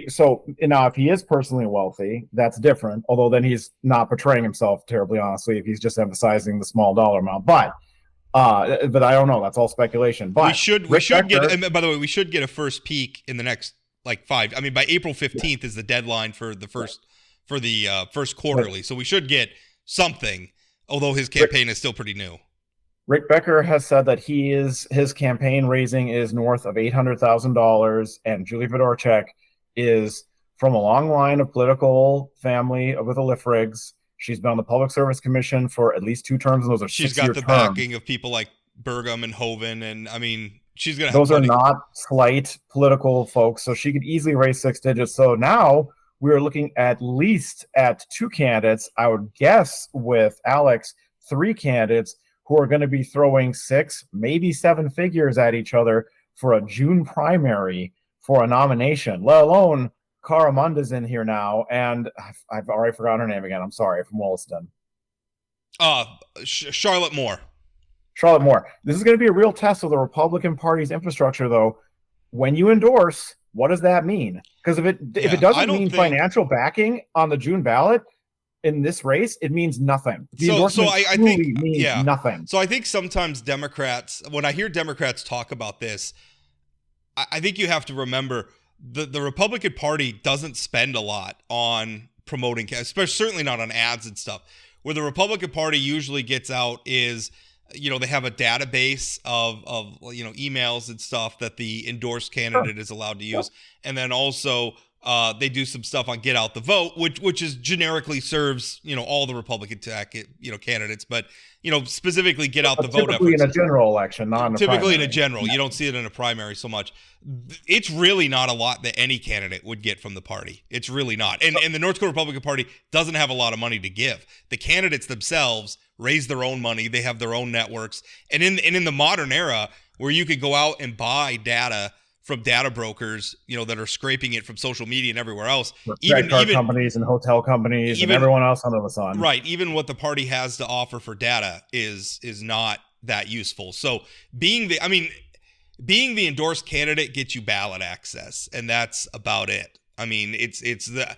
is personally wealthy, that's different. Although then he's not portraying himself terribly honestly if he's just emphasizing the small dollar amount. But I don't know. That's all speculation. But we should get. And by the way, we should get a first peek in the next like 5. I mean, by April 15th is the deadline for the first first quarterly. So we should get something. Although his campaign is still pretty new. Rick Becker has said that his campaign raising is north of $800,000, and Julie Fedorchak is from a long line of political family with the Lifrigs. She's been on the Public Service Commission for at least 2 terms, and those are she's got the backing of people like Burgum and Hoven, and I mean, she's gonna. Those are not slight political folks, so she could easily raise 6 digits. So now we're looking at least at 2 candidates. I would guess with Alex, 3 candidates who are going to be throwing 6, maybe 7 figures at each other for a June primary for a nomination. Let alone Caramunda's in here now, and I've already forgotten her name again. I'm sorry, from Williston. Charlotte Moore. Charlotte Moore. This is going to be a real test of the Republican Party's infrastructure, though. When you endorse, what does that mean? Because if it doesn't mean financial backing on the June ballot in this race, it means nothing. The endorsement I think means nothing. So I think sometimes Democrats, when I hear Democrats talk about this, I think you have to remember the Republican Party doesn't spend a lot on promoting, especially certainly not on ads and stuff. Where the Republican Party usually gets out is, they have a database of emails and stuff that the endorsed candidate is allowed to use, and then also they do some stuff on Get Out the Vote, which is generically serves all the Republican candidates, but specifically Get Out the Vote. Typically in a general election, not in a primary. In a general, you don't see it in a primary so much. It's really not a lot that any candidate would get from the party. It's really not, and the North Dakota Republican Party doesn't have a lot of money to give. The candidates themselves raise their own money. They have their own networks, and in the modern era where you could go out and buy data from data brokers, that are scraping it from social media and everywhere else. Even companies and hotel companies and everyone else under the sun. Right. Even what the party has to offer for data is not that useful. So being the endorsed candidate gets you ballot access, and that's about it. I mean, it's the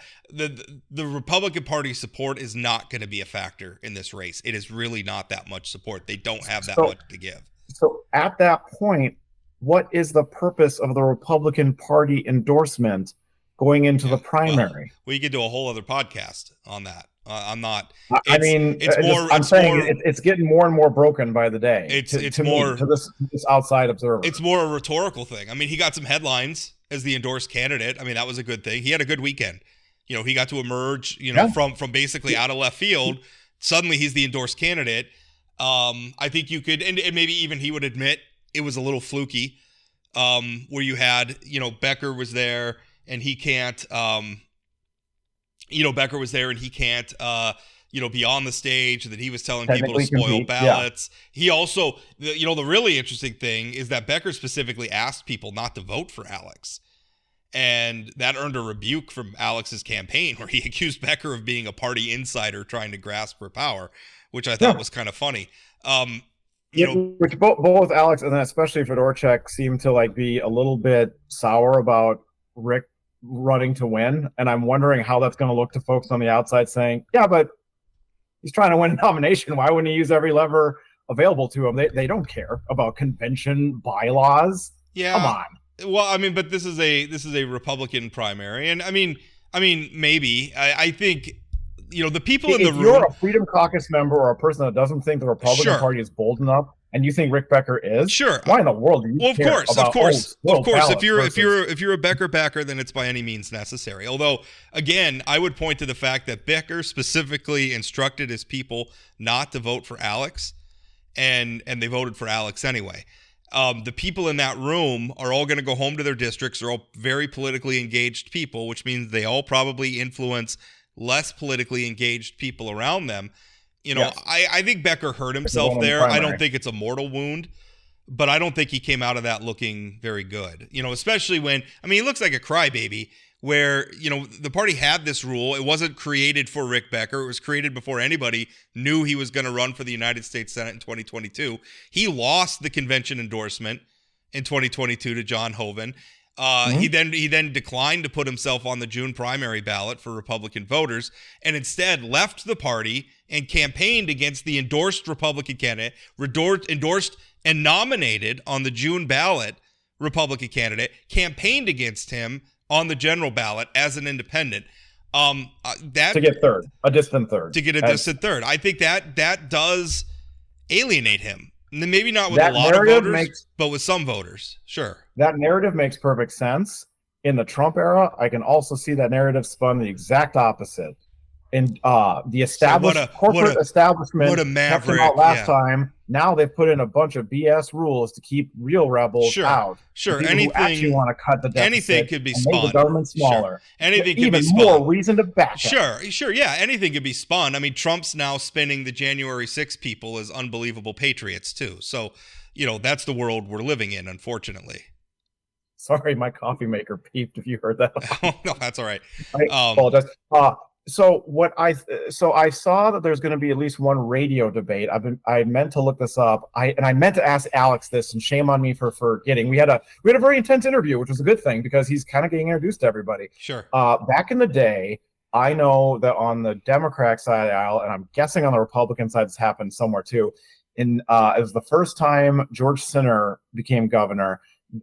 Republican Party support is not going to be a factor in this race. It is really not that much support. They don't have that much to give. So at that point, what is the purpose of the Republican Party endorsement going into the primary? Well, you could do a whole other podcast on that. I'm not. It's getting more and more broken by the day. To this outside observer. It's more a rhetorical thing. I mean, he got some headlines as the endorsed candidate. I mean, that was a good thing. He had a good weekend. You know, he got to emerge, from basically out of left field. Suddenly he's the endorsed candidate. I think you could, and maybe even he would admit it was a little fluky, where you had, Becker was there and he can't, Becker was there and he can't, be on the stage, that he was telling people to spoil ballots. Yeah. He also, the really interesting thing is that Becker specifically asked people not to vote for Alex. And that earned a rebuke from Alex's campaign, where he accused Becker of being a party insider trying to grasp for power, which I thought was kind of funny. Which both Alex and then especially Fedorchak seem to be a little bit sour about Rick running to win. And I'm wondering how that's going to look to folks on the outside saying, yeah, but he's trying to win a nomination. Why wouldn't he use every lever available to him? They don't care about convention bylaws. Yeah. Come on. Well, I mean, but this is a Republican primary. And I mean, maybe I think, the people in the room. If you're a Freedom Caucus member or a person that doesn't think the Republican Party is bold enough, and you think Rick Becker is, sure, why in the world do you care about of course. If you're a Becker backer, then it's by any means necessary. Although, again, I would point to the fact that Becker specifically instructed his people not to vote for Alex, and they voted for Alex anyway. The people in that room are all going to go home to their districts. They're all very politically engaged people, which means they all probably influence less politically engaged people around them. Yes. I think Becker hurt himself there. I don't think it's a mortal wound, but I don't think he came out of that looking very good. Especially when, he looks like a crybaby where, the party had this rule. It wasn't created for Rick Becker. It was created before anybody knew he was going to run for the United States Senate in 2022. He lost the convention endorsement in 2022 to John Hoeven. He then declined to put himself on the June primary ballot for Republican voters, and instead left the party and campaigned against the endorsed Republican candidate, endorsed and nominated on the June ballot Republican candidate, campaigned against him on the general ballot as an independent. To get a distant third. I think that does alienate him. Maybe not with a lot of voters, but with some voters. Sure. That narrative makes perfect sense. In the Trump era, I can also see that narrative spun the exact opposite. In the corporate establishment what a maverick, kept him out last time. Now they've put in a bunch of BS rules to keep real rebels out. Sure. Anything who actually want to cut the deficit. Anything could be spun. Make the government smaller. Sure. Anything could be spun. Even more reason to back up. Sure. Yeah, anything could be spun. Trump's now spinning the January 6 people as unbelievable patriots too. So, that's the world we're living in, unfortunately. Sorry, my coffee maker peeped. If you heard that. Oh, no, that's all right. I apologize. So I saw that there's going to be at least one radio debate. I meant to look this up. I meant to ask Alex this, and shame on me for forgetting. We had a very intense interview, which was a good thing because he's kind of getting introduced to everybody. Sure. Back in the day, I know that on the Democrat side of the aisle, and I'm guessing on the Republican side, this happened somewhere too. It was the first time George Sinner became governor.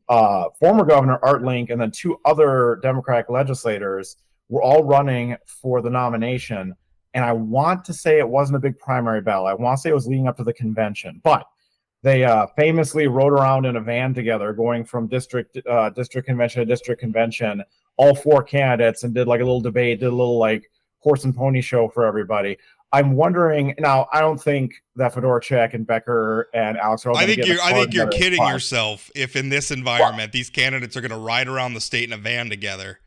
Former Governor Art Link and then two other Democratic legislators were all running for the nomination. And I want to say it wasn't a big primary ballot. I want to say it was leading up to the convention. But they famously rode around in a van together, going from district convention to district convention, all four candidates, and did like a little debate, did a little like horse and pony show for everybody. I'm wondering now. I don't think that Fedorchak and Becker and Alex are all. I think you're kidding yourself if in this environment these candidates are going to ride around the state in a van together.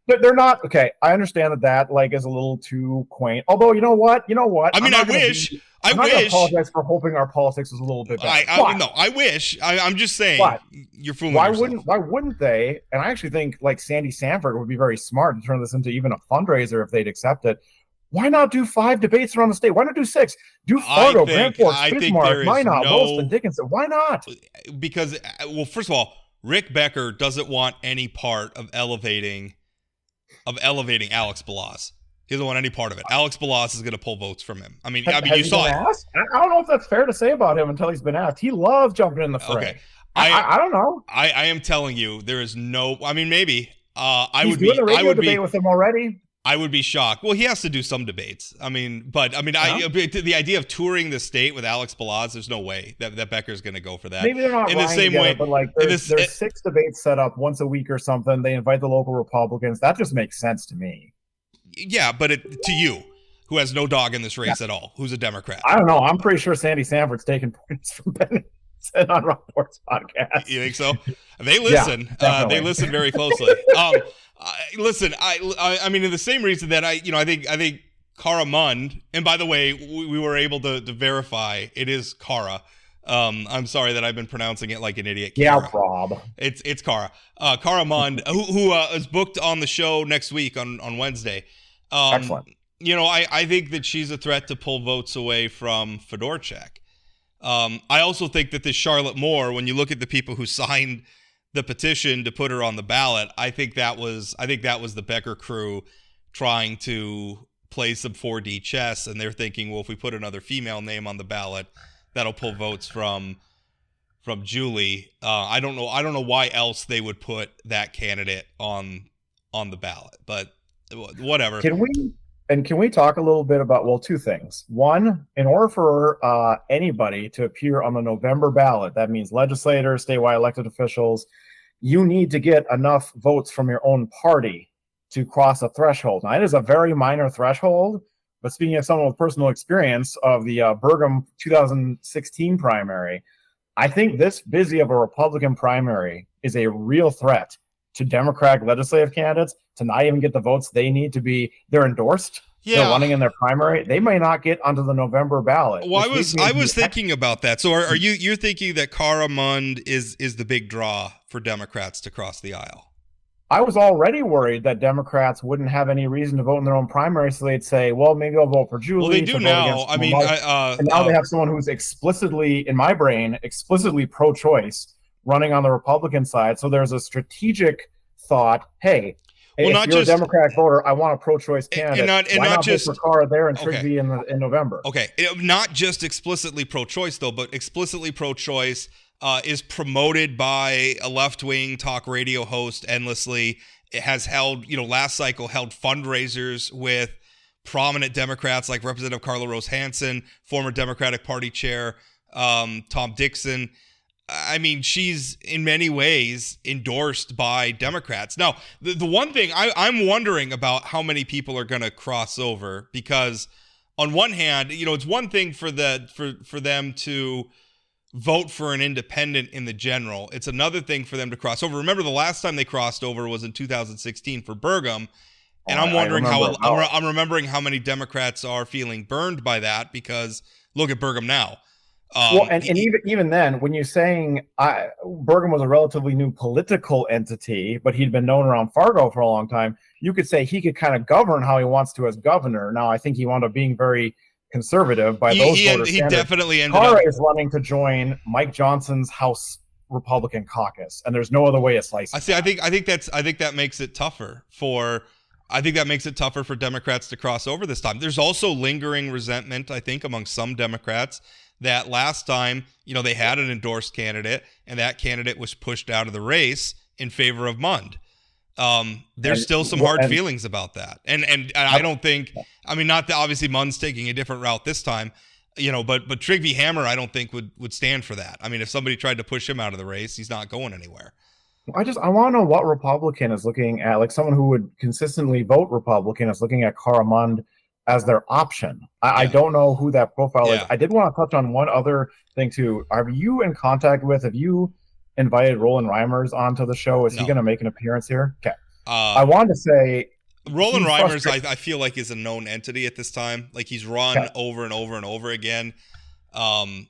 But they're not. Okay, I understand that is a little too quaint. Although you know what. I wish. I'm not going to apologize for hoping our politics was a little bit better. I wish. I'm just saying. You're fooling yourself. Why wouldn't they? And I actually think like Sandy Sanford would be very smart to turn this into even a fundraiser if they'd accept it. Why not do 5 debates around the state? Why not do 6? Do Fargo, Grand Forks, Bismarck, Minot, Wilson, Dickinson. Why not? Because, well, first of all, Rick Becker doesn't want any part of elevating Alex Balazs. He doesn't want any part of it. Alex Balazs is going to pull votes from him. I mean, you saw it. Asked? I don't know if that's fair to say about him until he's been asked. He loves jumping in the fray. Okay. I don't know. I am telling you, there is no. I mean, maybe. I would debate with him already. I would be shocked. Well, he has to do some debates. I mean, the idea of touring the state with Alex Balazs, there's no way that Becker's going to go for that. Maybe they're not in the same way, but like there's 6 debates set up once a week or something. They invite the local Republicans. That just makes sense to me. Yeah, but to you, who has no dog in this race at all, who's a Democrat. I don't know. I'm pretty sure Sandy Sanford's taking points from Ben on Rockport's podcast. You think so? They listen. They listen very closely. Listen, I mean, in the same reason that I think Cara Mund, and by the way, we were able to verify it is Cara. I'm sorry that I've been pronouncing it like an idiot. Yeah, Rob. It's Cara. Cara Mund, who is booked on the show next week on Wednesday. Excellent. I think that she's a threat to pull votes away from Fedorchak. I also think that this Charlotte Moore, when you look at the people who signed the petition to put her on the ballot, I think that was the Becker crew trying to play some 4D chess, and they're thinking, well, if we put another female name on the ballot, that'll pull votes from Julie. I don't know why else they would put that candidate on the ballot, but whatever. Can we talk a little bit about, well, 2 things. One, in order for anybody to appear on the November ballot, that means legislators, statewide elected officials, you need to get enough votes from your own party to cross a threshold. Now, it is a very minor threshold, but speaking of someone with personal experience of the Burgum 2016 primary, I think this busy of a Republican primary is a real threat to Democratic legislative candidates to not even get the votes they need to be, they're endorsed. Yeah. They're running in their primary. They may not get onto the November ballot. Well, I was thinking about that. So are you're thinking that Cara Mund is the big draw for Democrats to cross the aisle? I was already worried that Democrats wouldn't have any reason to vote in their own primary, so they'd say, well, maybe I'll vote for Julie. Well, they do now. I mean, and now they have someone who's explicitly, in my brain, explicitly pro-choice running on the Republican side. So there's a strategic thought, hey, if you're a Democratic voter, I want a pro-choice candidate. Why not just vote for Cara there and Trigby in November? Okay, not just explicitly pro-choice, though, but explicitly pro-choice is promoted by a left-wing talk radio host endlessly. It has held, last cycle held fundraisers with prominent Democrats like Representative Carla Rose Hansen, former Democratic Party chair Tom Dixon. I mean, she's in many ways endorsed by Democrats. Now, the one thing I'm wondering about how many people are going to cross over, because on one hand, it's one thing for them to vote for an independent in the general. It's another thing for them to cross over. Remember, the last time they crossed over was in 2016 for Burgum, and I'm wondering I'm remembering how many Democrats are feeling burned by that, because look at Burgum now. And even then, when you're saying Burgum was a relatively new political entity, but he'd been known around Fargo for a long time, you could say he could kind of govern how he wants to as governor. Now, I think he wound up being very conservative by those voters. He definitely ended Cara up. is running to join Mike Johnson's House Republican caucus, and there's no other way to slice it. I think that makes it tougher for Democrats to cross over this time. There's also lingering resentment, I think, among some Democrats that last time, they had an endorsed candidate and that candidate was pushed out of the race in favor of Mund. There's still some hard feelings about that. And I don't think, not that obviously Mund's taking a different route this time, but Trigby Hammer, I don't think would stand for that. I mean, if somebody tried to push him out of the race, he's not going anywhere. I want to know what Republican is looking at, like someone who would consistently vote Republican is looking at Cara Mund as their option. I don't know who that profile is. I did want to touch on one other thing too. Have you invited Roland Reimers onto the show? Is he going to make an appearance here? Okay. I wanted to say Roland Reimers, I feel like, is a known entity at this time. Like, he's run over and over and over again. I'm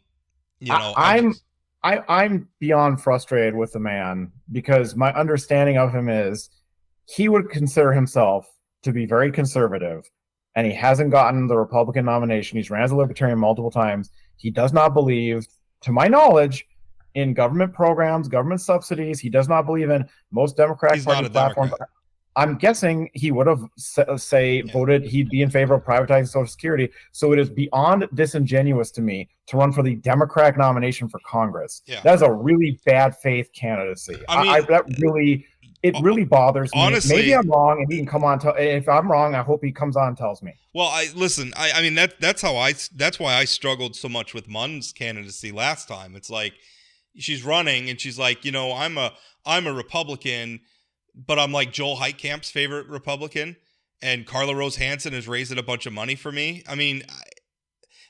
beyond frustrated with the man, because my understanding of him is he would consider himself to be very conservative, and he hasn't gotten the Republican nomination. He's ran as a Libertarian multiple times. He does not believe, to my knowledge, in government programs, government subsidies. He does not believe in most Democratic Party platforms. Democrat. I'm guessing he would have voted he'd be in favor of privatizing Social Security. So it is beyond disingenuous to me to run for the Democratic nomination for Congress. Yeah. That is a really bad faith candidacy. It really bothers me. Honestly, maybe I'm wrong, and he can come on. If I'm wrong, I hope he comes on and tells me. Well, I mean that's why I struggled so much with Munn's candidacy last time. It's like she's running and she's like, I'm a Republican, but I'm like Joel Heitkamp's favorite Republican, and Carla Rose Hansen is raising a bunch of money for me. I mean,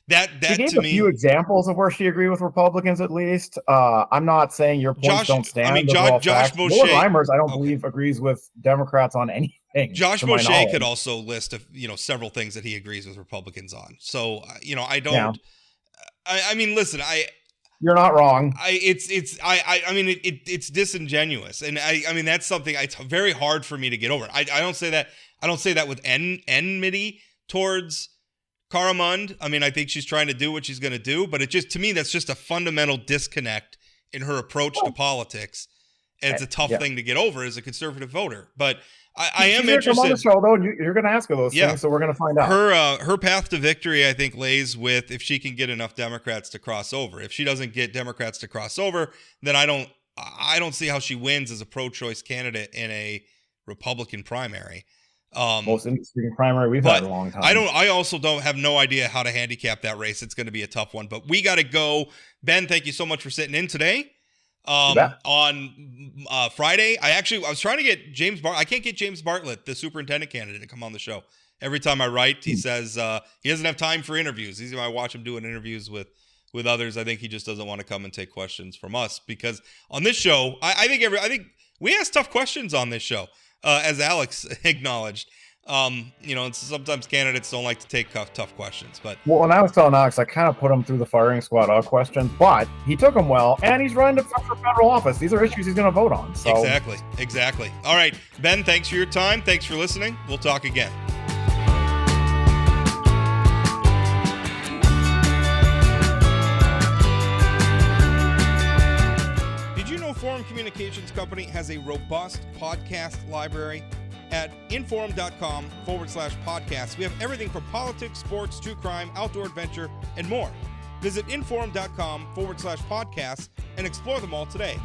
that she gave to me, a few examples of where she agreed with Republicans, at least. I'm not saying your points don't stand. I mean, Josh Boucher, Reimers, I don't believe agrees with Democrats on anything. Josh Boucher could also list several things that he agrees with Republicans on. So I don't. Yeah. I mean, listen, You're not wrong. It's disingenuous, and I mean that's something it's very hard for me to get over. I don't say that. I don't say that with enmity towards Cara Mund. I mean, I think she's trying to do what she's going to do, but to me that's just a fundamental disconnect in her approach to politics, and it's a tough thing to get over as a conservative voter. But I am interested. Come on the show, though, and you're going to ask her those things, so we're going to find out. Her path to victory, I think, lays with if she can get enough Democrats to cross over. If she doesn't get Democrats to cross over, then I don't see how she wins as a pro-choice candidate in a Republican primary. Most interesting primary we've had in a long time. I also have no idea how to handicap that race. It's going to be a tough one, but we got to go. Ben, thank you so much for sitting in today. On Friday, I was trying to get James Bartlett. I can't get James Bartlett, the superintendent candidate, to come on the show. Every time I write, he says he doesn't have time for interviews. I watch him doing interviews with others. I think he just doesn't want to come and take questions from us, because on this show, I think we ask tough questions on this show, as Alex acknowledged. And sometimes candidates don't like to take tough questions, but when I was telling Alex, I kind of put him through the firing squad of questions, but he took them well, and he's running for federal office. These are issues he's going to vote on. So. Exactly. All right, Ben, thanks for your time. Thanks for listening. We'll talk again. Did you know Forum Communications Company has a robust podcast library? At inforum.com/podcast, we have everything from politics, sports, true crime, outdoor adventure, and more. Visit inforum.com/podcast and explore them all today.